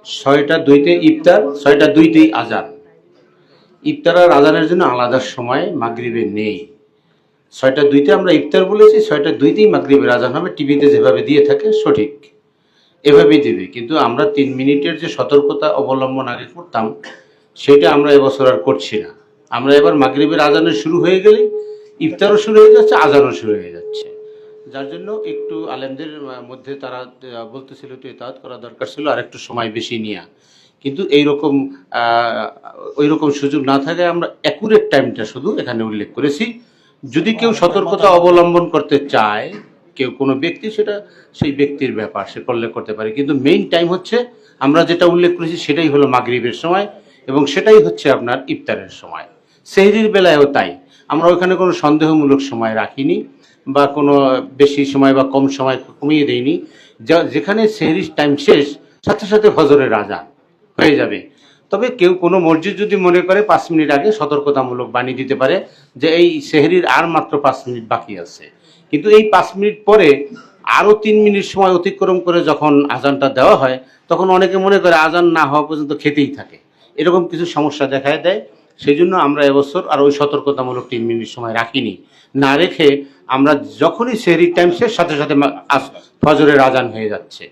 6টা 2-তে ইফতার, 6টা 2-তেই আজান। ইফতার আর আজানের জন্য আলাদা সময় মাগরিবে নেই। 6টা 2-তে আমরা ইফতার বলেছি, 6টা 2-তেই মাগরিবের আজান হবে। টিভিতে যেভাবে দিয়ে থাকে সঠিক এভাবেই দেবে, কিন্তু আমরা 3 মিনিটের যে সতর্কতা অবলম্বন আগে করতাম সেটা আমরা এবছর আর করছি না। আমরা এবার মাগরিবের আজানের শুরু হয়ে গেলেই ইফতারও শুরু হয়ে যাচ্ছে, আজানও শুরু হয়ে যাচ্ছে। যার জন্য একটু আলেমদের মধ্যে তারা বলতেছিল একটু ইতাআত করা দরকার ছিল আর একটু সময় বেশি নিয়ে, কিন্তু এইরকম ওই রকম সুযোগ না থাকায় আমরা অ্যাকুরেট টাইমটা শুধু এখানে উল্লেখ করেছি। যদি কেউ সতর্কতা অবলম্বন করতে চায়, কেউ কোনো ব্যক্তি, সেটা সেই ব্যক্তির ব্যাপার, সে করলে করতে পারে, কিন্তু মেইন টাইম হচ্ছে আমরা যেটা উল্লেখ করেছি সেটাই হলো মাগরিবের সময়, এবং সেটাই হচ্ছে আপনার ইফতারের সময়। সেহরির বেলায়ও তাই, আমরা ওখানে কোনো সন্দেহমূলক সময় রাখিনি বা কোনো বেশি সময় বা কম সময় কমিয়ে দেয়নি। যেখানে সেহরির টাইম শেষ, সাথে সাথে ফজরের আজান হয়ে যাবে। তবে কেউ কোনো মসজিদ যদি মনে করে 5 মিনিট আগে সতর্কতামূলক বাণী দিতে পারে যে এই সেহরির আর মাত্র 5 মিনিট বাকি আছে, কিন্তু এই 5 মিনিট পরে আরও 3 মিনিট সময় অতিক্রম করে যখন আজানটা দেওয়া হয়, তখন অনেকে মনে করে আজান না হওয়া পর্যন্ত খেতেই থাকে, এরকম কিছু সমস্যা দেখা দেয়। সেই জন্য আমরা এবছর আর ওই সতর্কতামূলক 3 মিনিট সময় রাখিনি। না রেখে আমরা যখনই সেহরির টাইম শেষ, সাথে সাথে ফজরের আজান হয়ে যাচ্ছে।